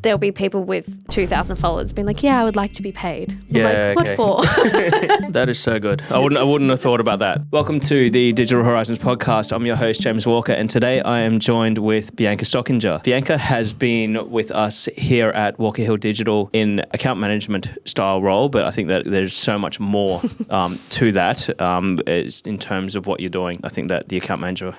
there'll be people with 2,000 followers being like, yeah, I would like to be paid. Yeah, I'm like, what okay. for? That is so good. I wouldn't have thought about that. Welcome to the Digital Horizons podcast. I'm your host, James Walker, and today I am joined with Bianca Stockinger. Bianca has been with us here at Walker Hill Digital in account management style role, but I think that there's so much more to that in terms of what you're doing. I think that the account manager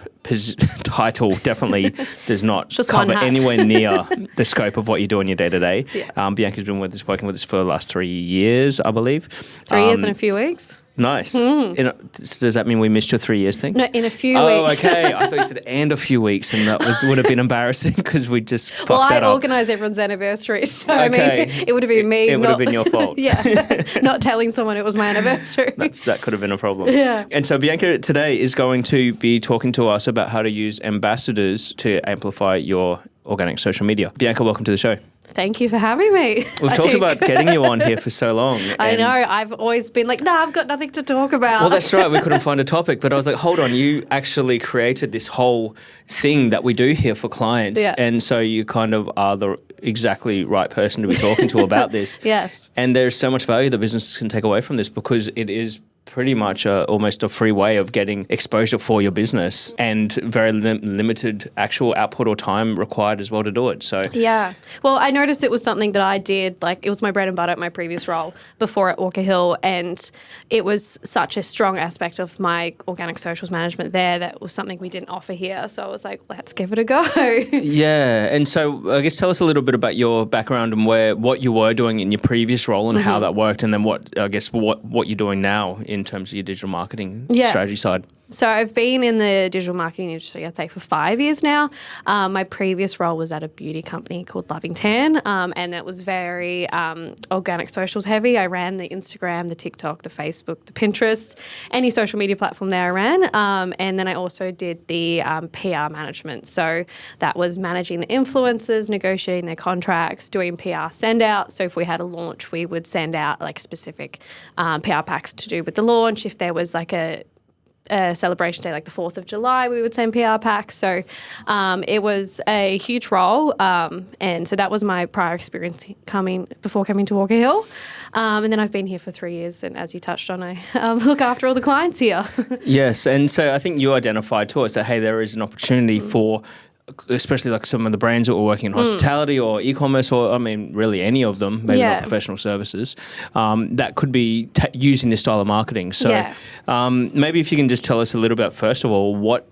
title definitely does not cover anywhere near the scope of what you do in your day-to-day. Yeah. Bianca's been working with us for the last 3 years, I believe. 3 years and a few weeks. Nice. Does that mean we missed your 3 years thing? No, in a few weeks. Oh, okay. I thought you said and a few weeks, and that would have been embarrassing because we just fucked that up. I organise everyone's anniversary, so okay. I mean, it would have been me. It would have been your fault. Yeah, not telling someone it was my anniversary. That could have been a problem. Yeah. And so Bianca today is going to be talking to us about how to use ambassadors to amplify your organic social media. Bianca, welcome to the show. Thank you for having me. We've talked about getting you on here for so long. I know. I've always been like, no, I've got nothing to talk about. Well, that's right. We couldn't find a topic. But I was like, hold on. You actually created this whole thing that we do here for clients. Yeah. And so you kind of are the exactly right person to be talking to about this. Yes. And there's so much value that businesses can take away from this because it is pretty much almost a free way of getting exposure for your business and very limited actual output or time required as well to do it. So yeah. Well, I noticed it was something that I did, like it was my bread and butter at my previous role before at Walker Hill, and it was such a strong aspect of my organic socials management there that was something we didn't offer here. So I was like, let's give it a go. Yeah. And so I guess tell us a little bit about your background and what you were doing in your previous role and how that worked, and then what you're doing now in terms of your digital marketing strategy side. So I've been in the digital marketing industry, I'd say, for 5 years now. My previous role was at a beauty company called Loving Tan, and it was very organic socials heavy. I ran the Instagram, the TikTok, the Facebook, the Pinterest, any social media platform there I ran. And then I also did the PR management. So that was managing the influencers, negotiating their contracts, doing PR send out. So if we had a launch, we would send out like specific PR packs to do with the launch. If there was like a celebration day like the 4th of July, we would send PR packs. So it was a huge role. And so that was my prior experience before coming to Walker Hill. And then I've been here for 3 years. And as you touched on, I look after all the clients here. Yes. And so I think you identified to us that, hey, there is an opportunity for especially like some of the brands that were working in hospitality or e-commerce or, I mean, really any of them, maybe not professional services, that could be using this style of marketing. So maybe if you can just tell us a little bit, first of all, what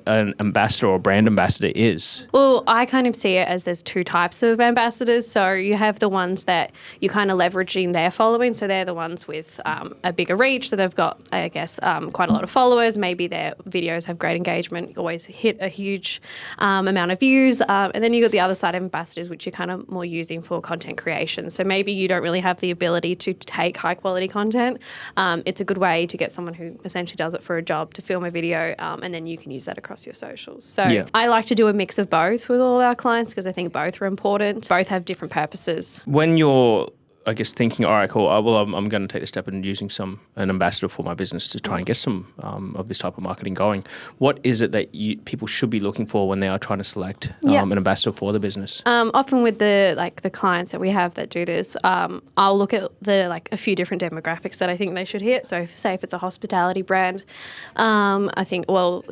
an ambassador or brand ambassador is. Well, I kind of see it as there's two types of ambassadors. So you have the ones that you're kind of leveraging their following. So they're the ones with a bigger reach. So they've got, I guess, quite a lot of followers. Maybe their videos have great engagement, always hit a huge amount of views. And then you've got the other side of ambassadors, which you're kind of more using for content creation. So maybe you don't really have the ability to take high quality content. It's a good way to get someone who essentially does it for a job to film a video, and then you can use that across your socials. So I like to do a mix of both with all our clients because I think both are important. Both have different purposes. When you're, I guess, thinking, all right, cool, I'm going to take the step in using an ambassador for my business to try and get some of this type of marketing going. What is it that people should be looking for when they are trying to select an ambassador for the business? Often with the clients that we have that do this, I'll look at a few different demographics that I think they should hit. So say if it's a hospitality brand, I think,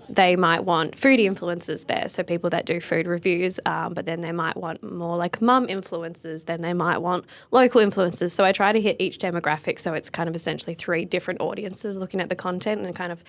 they might want foodie influencers there. So people that do food reviews, but then they might want more like mum influencers. Then they might want local influencers. So I try to hit each demographic, so it's kind of essentially 3 different audiences looking at the content and kind of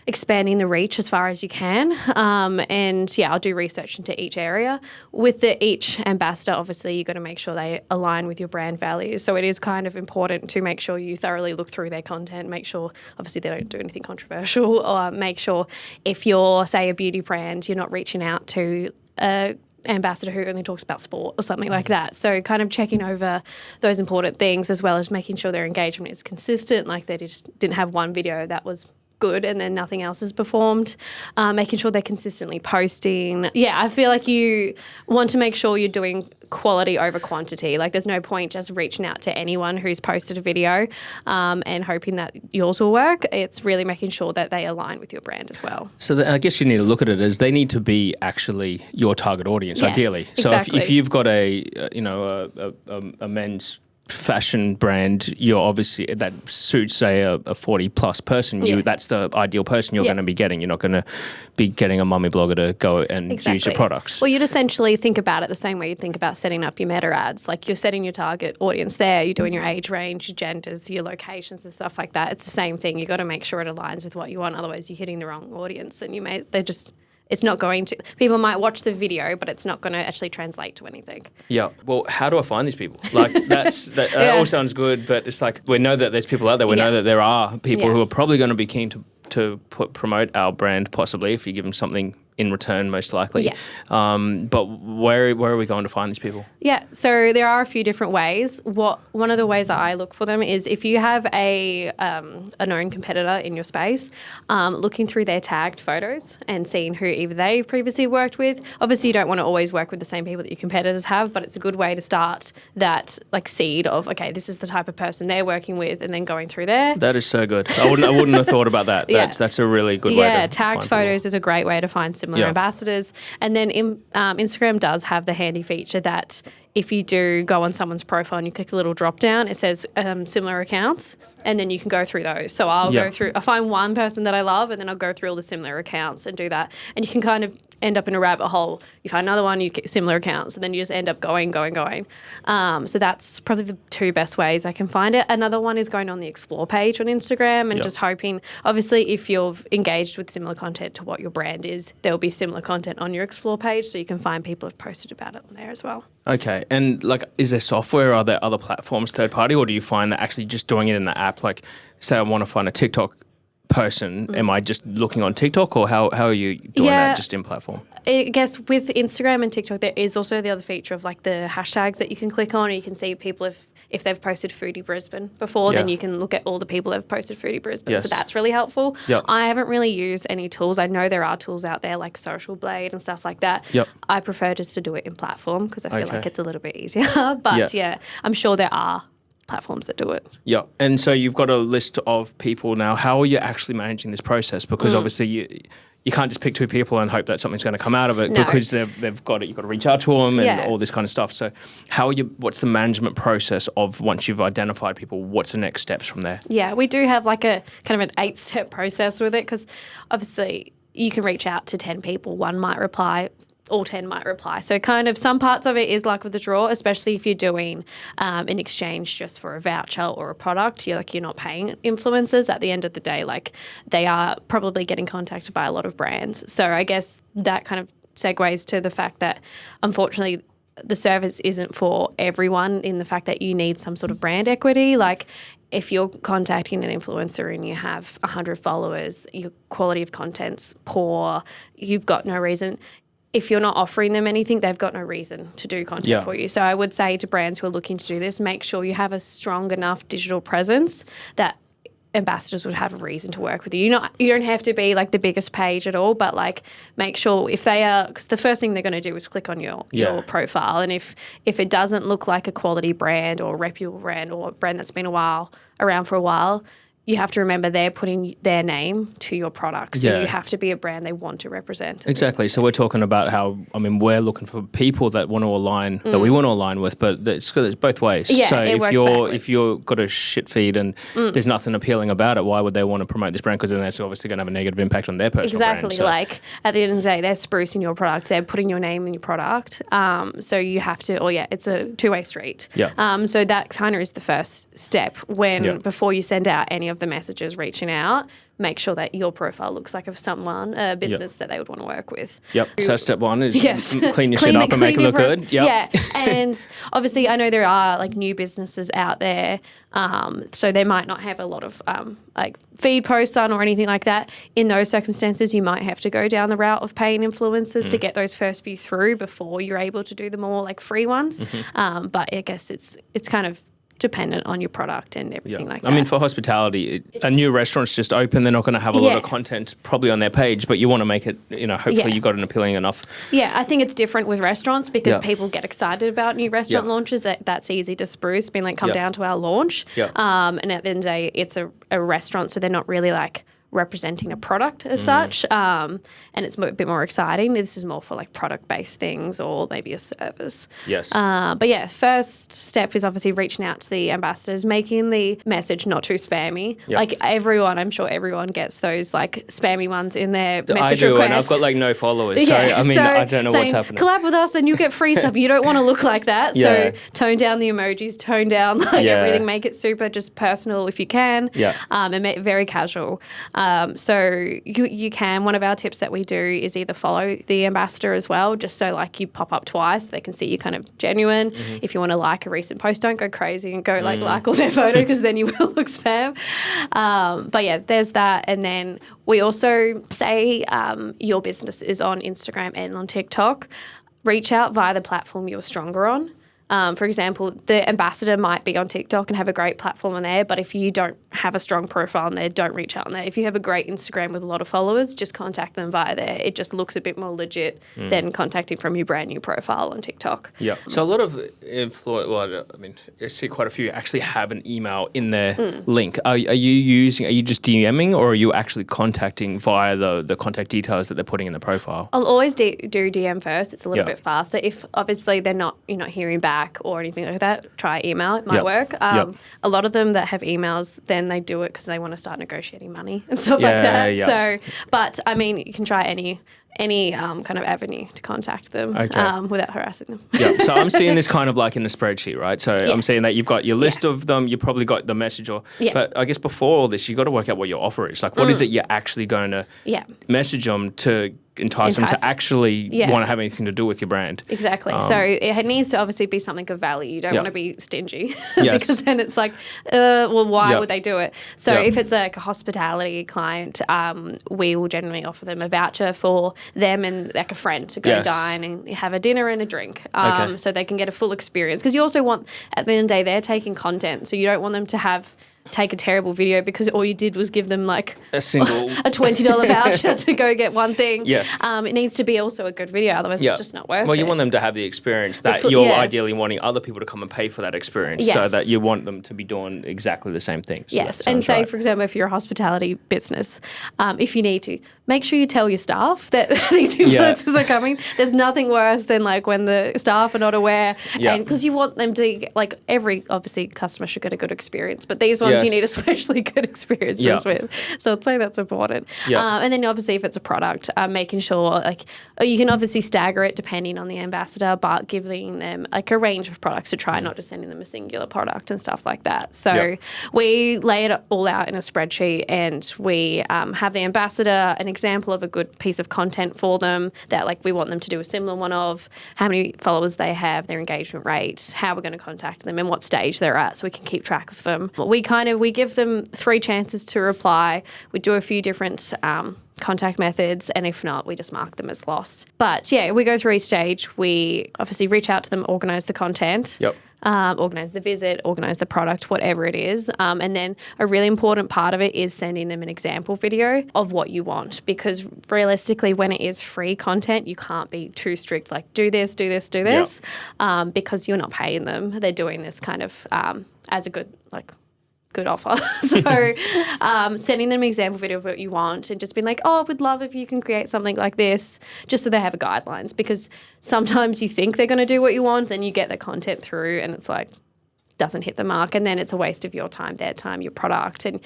expanding the reach as far as you can. I'll do research into each area. With each ambassador, obviously, you've got to make sure they align with your brand values. So it is kind of important to make sure you thoroughly look through their content, make sure, obviously, they don't do anything controversial, or make sure if you're, say, a beauty brand, you're not reaching out to a ambassador who only talks about sport or something like that. So kind of checking over those important things as well as making sure their engagement is consistent, like they just didn't have one video that was good and then nothing else is performed. Making sure they're consistently posting. Yeah, I feel like you want to make sure you're doing quality over quantity. Like there's no point just reaching out to anyone who's posted a video and hoping that yours will work. It's really making sure that they align with your brand as well. So I guess you need to look at it as they need to be actually your target audience, Yes, ideally. So exactly. if you've got a men's fashion brand, you're obviously that suits say a 40 plus person. That's the ideal person you're going to be getting. You're not going to be getting a mummy blogger to go and use your products. Well, you'd essentially think about it the same way you think about setting up your meta ads. Like you're setting your target audience there. You're doing your age range, your genders, your locations, and stuff like that. It's the same thing. You got to make sure it aligns with what you want. Otherwise, you're hitting the wrong audience, and it's not going to. People might watch the video, but it's not going to actually translate to anything. Yeah. Well, how do I find these people? Like that all sounds good, but it's like we know that there's people out there. We know that there are people who are probably going to be keen to promote our brand, possibly if you give them something in return, most likely. Yeah. But where are we going to find these people? Yeah, so there are a few different ways. One of the ways that I look for them is if you have a known competitor in your space, looking through their tagged photos and seeing who either they've previously worked with. Obviously, you don't want to always work with the same people that your competitors have, but it's a good way to start that like seed of, okay, this is the type of person they're working with, and then going through there. That is so good. I wouldn't have thought about that. That's a really good way to Yeah, tagged find photos people. is a great way to find similar ambassadors. And then Instagram does have the handy feature that if you do go on someone's profile and you click a little drop down, it says similar accounts, and then you can go through those. So I'll find one person that I love, and then I'll go through all the similar accounts and do that. And you can kind of end up in a rabbit hole. You find another one, you get similar accounts, and then you just end up going. So that's probably the two best ways I can find it. Another one is going on the explore page on Instagram and just hoping, obviously, if you've engaged with similar content to what your brand is, there'll be similar content on your explore page, so you can find people who've posted about it on there as well. Okay, and like, is there software? Are there other platforms, third party, or do you find that actually just doing it in the app? Like, say I want to find a TikTok person, am I just looking on TikTok, or how are you doing that just in platform? I guess with Instagram and TikTok, there is also the other feature of like the hashtags that you can click on, and you can see people if they've posted Foodie Brisbane before, then you can look at all the people that have posted Foodie Brisbane. So that's really helpful. Yep. I haven't really used any tools. I know there are tools out there like Social Blade and stuff like that. Yep. I prefer just to do it in platform because I feel like it's a little bit easier. But I'm sure there are platforms that do it. Yeah. And so you've got a list of people now. How are you actually managing this process? Because obviously you can't just pick two people and hope that something's going to come out of it because they've got it. You've got to reach out to them and all this kind of stuff. So what's the management process of once you've identified people, what's the next steps from there? Yeah, we do have like a kind of an 8-step process with it because obviously you can reach out to 10 people. One might reply, all 10 might reply. So kind of some parts of it is luck of the draw, especially if you're doing an exchange just for a voucher or a product. You're not paying influencers. At the end of the day, like they are probably getting contacted by a lot of brands. So I guess that kind of segues to the fact that unfortunately the service isn't for everyone in the fact that you need some sort of brand equity. Like if you're contacting an influencer and you have 100 followers, your quality of content's poor, you've got no reason. If you're not offering them anything, they've got no reason to do content for you. So I would say to brands who are looking to do this, make sure you have a strong enough digital presence that ambassadors would have a reason to work with you. You don't have to be like the biggest page at all, but like make sure if they are, because the first thing they're going to do is click on your profile. And if it doesn't look like a quality brand or a reputable brand or a brand that's been around for a while, you have to remember they're putting their name to your product. So you have to be a brand they want to represent. Exactly. So we're talking about how, we're looking for people that want to align, that we want to align with, but it's both ways. Yeah, so it if you've got a shit feed and there's nothing appealing about it, why would they want to promote this brand? Because then that's obviously going to have a negative impact on their personal brand. Exactly. Like at the end of the day, they're sprucing your product. They're putting your name in your product. So you have to, it's a two-way street. Yeah. So that kind of is the first step before you send out any of the messages reaching out, make sure that your profile looks like a business that they would want to work with. Yep. So step one is clean your shit up and make it look good. Yep. Yeah. And obviously I know there are like new businesses out there. So they might not have a lot of like feed posts on or anything like that. In those circumstances, you might have to go down the route of paying influencers to get those first few through before you're able to do the more like free ones. But I guess it's kind of dependent on your product and everything like that. I mean, for hospitality, a new restaurant's just open. They're not going to have a lot of content probably on their page, but you want to make it, hopefully you've got an appealing enough. Yeah, I think it's different with restaurants because people get excited about new restaurant launches. That's easy to spruce, being like, come down to our launch. And at the end of the day, it's a restaurant, so they're not really like representing a product as such, and it's a bit more exciting. This is more for like product-based things or maybe a service. Yes. But yeah, first step is obviously reaching out to the ambassadors, making the message not too spammy. Like I'm sure everyone gets those like spammy ones in their message request. And I've got like no followers, so I mean, I don't know what's happening. Collab with us and you get free stuff. You don't want to look like that, so tone down the emojis, tone down like everything, make it super just personal if you can, and make it very casual. So you can, one of our tips that we do is either follow the ambassador as well, just so like you pop up twice, they can see you kind of genuine. If you want to like a recent post, don't go crazy and go like all their photo because then you will look spam. But yeah, there's that. And then we also say your business is on Instagram and on TikTok. Reach out via the platform you're stronger on. For example, the ambassador might be on TikTok and have a great platform on there, but if you don't have a strong profile on there, don't reach out on there. If you have a great Instagram with a lot of followers, just contact them via there. It just looks a bit more legit than contacting from your brand new profile on TikTok. Yeah. So a lot of I see quite a few actually have an email in their link. Are you just DMing, or are you actually contacting via the contact details that they're putting in the profile? I'll always do DM first. It's a little bit faster. If obviously they're not hearing back or anything like that, try email. It might work. A lot of them that have emails, then they do it because they want to start negotiating money and stuff like that. So, but I mean, you can try any kind of avenue to contact them without harassing them. Yeah. So I'm seeing this kind of like in a spreadsheet, right? So I'm seeing that you've got your list of them. You probably got the message, but I guess before all this, you got to work out what your offer is. Like, what is it you're actually going to message them to entice them to actually want to have anything to do with your brand. Exactly. So it needs to obviously be something of value. You don't want to be stingy because then it's like, why would they do it? So if it's like a hospitality client, we will generally offer them a voucher for them and like a friend to go dine and have a dinner and a drink, so they can get a full experience. Because you also want, at the end of the day, they're taking content, so you don't want them to take a terrible video because all you did was give them like a $20 voucher to go get one thing. Yes. It needs to be also a good video, otherwise it's just not worth it. Well, you want them to have the experience that you're ideally wanting other people to come and pay for that experience, so that you want them to be doing exactly the same thing. So and say, for example, if you're a hospitality business, if you need to, make sure you tell your staff that these influencers are coming. There's nothing worse than like when the staff are not aware, and because you want them to, like, every obviously customer should get a good experience, but these ones you need especially good experiences with. So I'd say that's important. And then obviously if it's a product, making sure like you can obviously stagger it depending on the ambassador, but giving them like a range of products to try, not just sending them a singular product and stuff like that. So we lay it all out in a spreadsheet, and we have the ambassador an example of a good piece of content for them that like we want them to do a similar one of, how many followers they have, their engagement rate, how we're going to contact them and what stage they're at, so we can keep track of them. We give them 3 chances to reply. We do a few different contact methods, and if not, we just mark them as lost. But yeah, we go through each stage. We obviously reach out to them, organise the content, organise the visit, organise the product, whatever it is. And then a really important part of it is sending them an example video of what you want, because realistically, when it is free content, you can't be too strict, like do this, because you're not paying them. They're doing this kind of as a good offer. So sending them an example video of what you want and just being like, I would love if you can create something like this, just so they have guidelines, because sometimes you think they're going to do what you want, then you get the content through and it's like, doesn't hit the mark, and then it's a waste of your time, their time, your product. And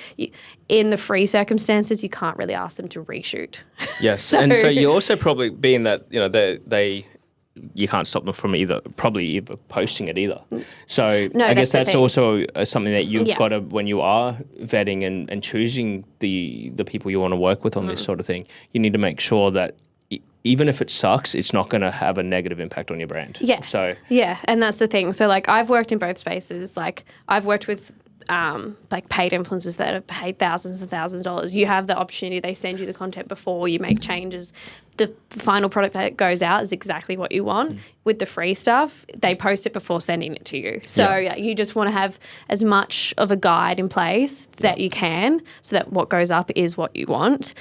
in the free circumstances, you can't really ask them to reshoot. Yes. So you're also probably, being that, they you can't stop them from either posting it either. So I guess that's also something that you've got to, when you are vetting and choosing the people you want to work with on this sort of thing, you need to make sure that even if it sucks, it's not going to have a negative impact on your brand. Yeah. So and that's the thing. So like I've worked in both spaces. Like I've worked with like paid influencers that have paid thousands and thousands of dollars. You have the opportunity, they send you the content before you make changes. the final product that goes out is exactly what you want. With the free stuff, they post it before sending it to you. So you just want to have as much of a guide in place that you can, so that what goes up is what you want.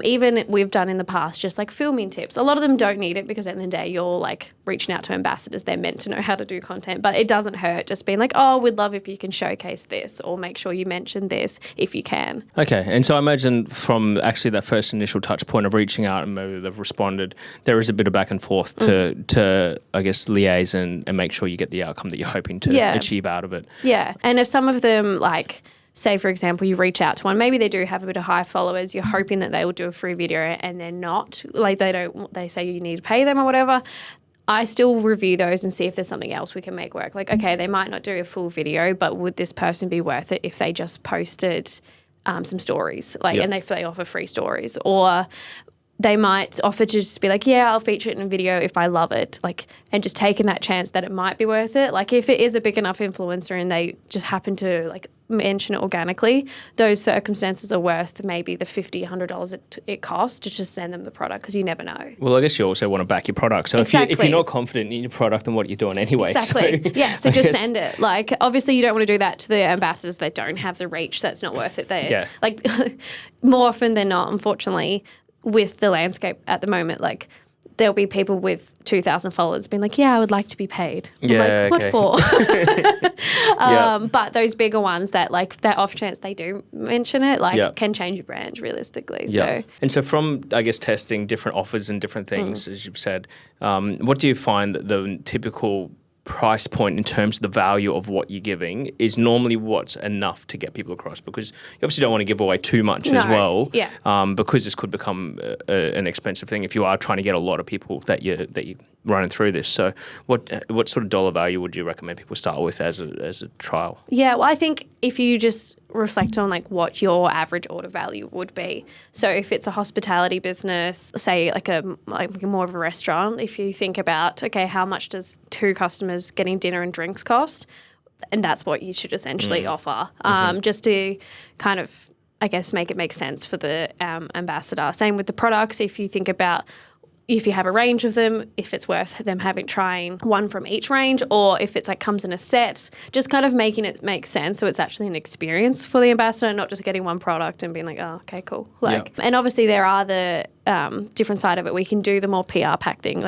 Even we've done in the past just like filming tips. A lot of them don't need it because at the end of the day you're like reaching out to ambassadors. They're meant to know how to do content, but it doesn't hurt just being like, oh, we'd love if you can showcase this or make sure you mention this if you can. Okay, and so I imagine from actually that first initial touch point of reaching out and maybe they've responded, there is a bit of back and forth to I guess, liaise and make sure you get the outcome that you're hoping to achieve out of it. Yeah, and if some of them, like, say, for example, you reach out to one, maybe they do have a bit of high followers, you're hoping that they will do a free video and they're not, like they say you need to pay them or whatever, I still review those and see if there's something else we can make work. Like, okay, they might not do a full video, but would this person be worth it if they just posted some stories, and if they offer free stories? Or they might offer to just be like, yeah, I'll feature it in a video if I love it, and just taking that chance that it might be worth it. Like, if it is a big enough influencer and they just happen to mention it organically, those circumstances are worth maybe the $50, $100 it costs to just send them the product, because you never know. Well, I guess you also want to back your product. So if you're not confident in your product, then what are you doing anyway? Exactly. So just send it. Like, obviously you don't want to do that to the ambassadors that don't have the reach. That's not worth it. Like, more often than not, unfortunately, with the landscape at the moment, there'll be people with 2,000 followers being like, yeah, I would like to be paid. What for? But those bigger ones that that off chance they do mention it, can change your brand realistically. So. And so from, I guess, testing different offers and different things, as you've said, what do you find that the typical price point in terms of the value of what you're giving is normally what's enough to get people across? Because you obviously don't want to give away too much as well, because this could become an expensive thing if you are trying to get a lot of people that you're running through this. So what sort of dollar value would you recommend people start with as a trial? Yeah, well, I think if you just reflect on what your average order value would be. So if it's a hospitality business, say like more of a restaurant, if you think about, okay, how much does 2 customers getting dinner and drinks cost? And that's what you should essentially offer, just to kind of, I guess, make it make sense for the ambassador. Same with the products. If you think about, if you have a range of them, if it's worth them trying one from each range, or if it's comes in a set, just kind of making it make sense so it's actually an experience for the ambassador, not just getting one product and being like, oh, okay, cool. And obviously there are the different side of it. We can do the more PR pack thing.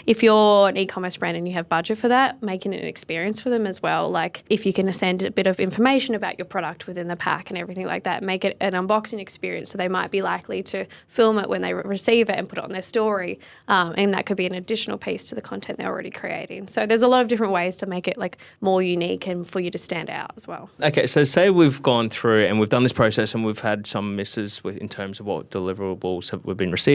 If you're an e-commerce brand and you have budget for that, making it an experience for them as well. If you can send a bit of information about your product within the pack and everything like that, make it an unboxing experience. So they might be likely to film it when they receive it and put it on their story. And that could be an additional piece to the content they're already creating. So there's a lot of different ways to make it more unique and for you to stand out as well. Okay, so say we've gone through and we've done this process and we've had some misses in terms of what deliverables we've been receiving,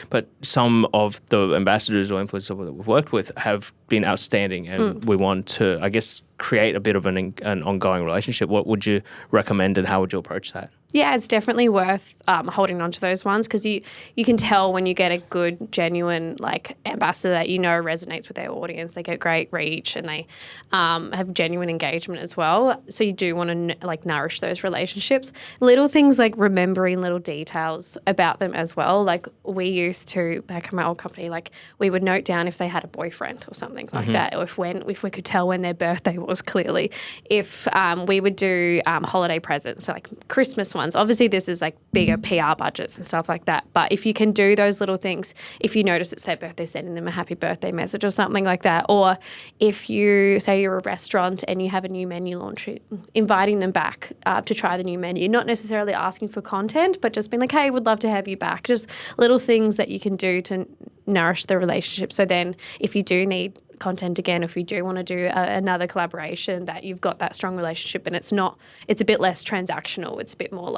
but some of the ambassadors or influencers that we've worked with have been outstanding, and we want to, I guess, create a bit of an ongoing relationship. What would you recommend and how would you approach that? Yeah, it's definitely worth holding on to those ones, because you can tell when you get a good, genuine ambassador that resonates with their audience. They get great reach and they have genuine engagement as well. So you do want to nourish those relationships. Little things like remembering little details about them as well. We used to, back in my old company, we would note down if they had a boyfriend or something like that, or if we could tell when their birthday was clearly. If we would do holiday presents, so Christmas ones. Obviously, this is bigger PR budgets and stuff like that. But if you can do those little things, if you notice it's their birthday, sending them a happy birthday message or something like that. Or if you say you're a restaurant and you have a new menu launch, inviting them back to try the new menu, not necessarily asking for content, but just being like, hey, would love to have you back. Just little things that you can do to nourish the relationship. So then if you do need content again, if you do want to do another collaboration, that you've got that strong relationship and it's a bit less transactional. It's a bit more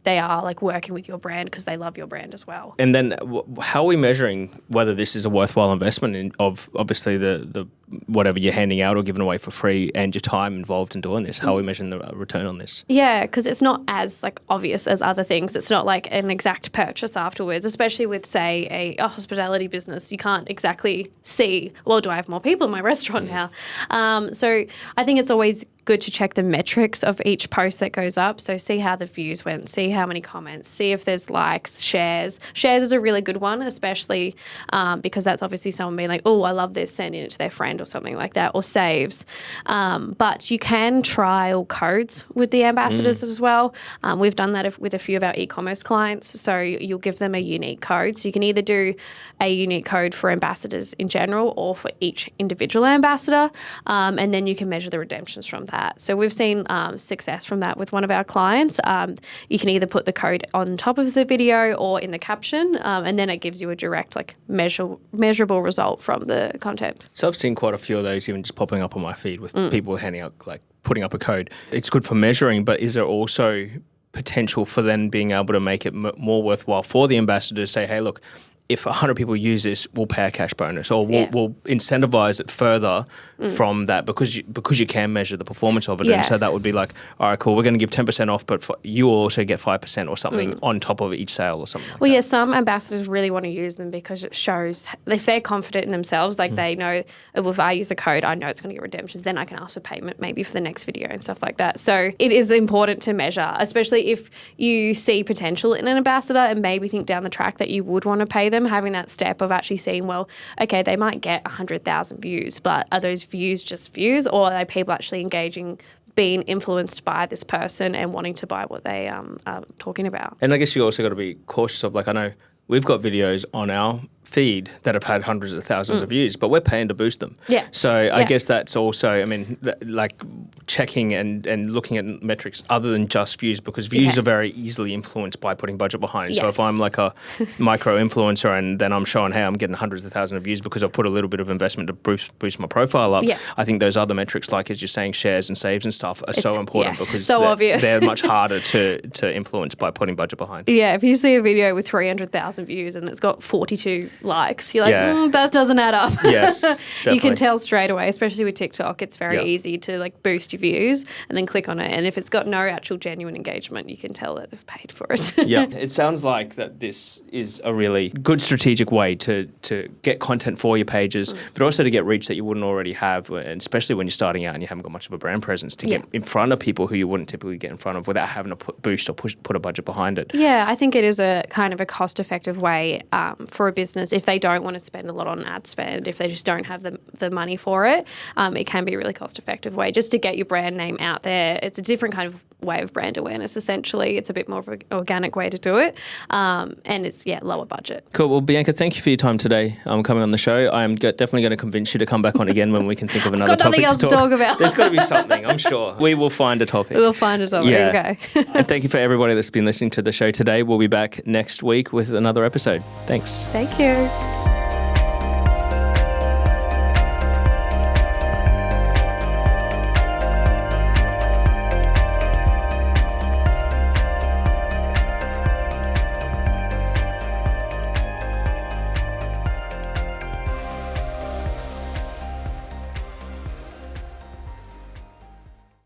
they are working with your brand because they love your brand as well. And then how are we measuring whether this is a worthwhile investment of obviously the whatever you're handing out or giving away for free and your time involved in doing this? How are we measuring the return on this? Yeah, because it's not as obvious as other things. It's not an exact purchase afterwards, especially with, say, a hospitality business. You can't exactly see, well, do I have more people in my restaurant now? So I think it's always good to check the metrics of each post that goes up. So see how the views went, see how many comments, see if there's likes, shares. Shares is a really good one, especially because that's obviously someone being like, oh, I love this, sending it to their friend or something like that, or saves. But you can trial codes with the ambassadors as well. We've done that with a few of our e-commerce clients. So you'll give them a unique code. So you can either do a unique code for ambassadors in general or for each individual ambassador, and then you can measure the redemptions from that. So we've seen success from that with one of our clients. You can either put the code on top of the video or in the caption, and then it gives you a direct, like, measurable result from the content. So I've seen quite a few of those even just popping up on my feed with people handing out, like, putting up a code. It's good for measuring, but is there also potential for then being able to make it more worthwhile for the ambassadors? Say, hey, look, if 100 people use this, we'll pay a cash bonus, or we'll incentivize it further from that because you can measure the performance of it. And so that would be like, all right, cool, we're going to give 10% off, but you will also get 5% or something on top of each sale or something like that. Well, yeah, some ambassadors really want to use them because it shows if they're confident in themselves, like they know, well, if I use the code, I know it's going to get redemptions, then I can ask for payment maybe for the next video and stuff like that. So it is important to measure, especially if you see potential in an ambassador and maybe think down the track that you would want to pay them. Having that step of actually seeing, well, okay, they might get 100,000 views, but are those views just views, or are they people actually engaging, being influenced by this person and wanting to buy what they are talking about? And I guess you also got to be cautious of, like, I know we've got videos on our feed that have had hundreds of thousands of views, but we're paying to boost them. Yeah. So I guess that's also, I mean, like checking and looking at metrics other than just views, because views are very easily influenced by putting budget behind it. Yes. So if I'm like a micro influencer and then I'm showing, hey, I'm getting hundreds of thousands of views because I've put a little bit of investment to boost my profile up, I think those other metrics, like as you're saying, shares and saves and stuff, are so important because so obvious. They're much harder to influence by putting budget behind. Yeah, if you see a video with 300,000 views and it's got 42 likes, you're like, that doesn't add up. Yes, You can tell straight away, especially with TikTok. It's very easy to, like, boost your views and then click on it. And if it's got no actual genuine engagement, you can tell that they've paid for it. Yeah, it sounds like that this is a really good strategic way to get content for your pages, but also to get reach that you wouldn't already have, and especially when you're starting out and you haven't got much of a brand presence, to get in front of people who you wouldn't typically get in front of without having to boost or put a budget behind it. Yeah, I think it is a kind of a cost-effective way for a business if they don't want to spend a lot on ad spend, if they just don't have the money for it. It can be a really cost-effective way just to get your brand name out there. It's a different kind of way of brand awareness, essentially. It's a bit more of an organic way to do it, and it's, lower budget. Cool. Well, Bianca, thank you for your time today coming on the show. I am definitely going to convince you to come back on again when we can think of another got topic nothing else to talk about. There's got to be something, I'm sure. We will find a topic. We'll find a topic, okay. And thank you for everybody that's been listening to the show today. We'll be back next week with another episode. Thanks. Thank you.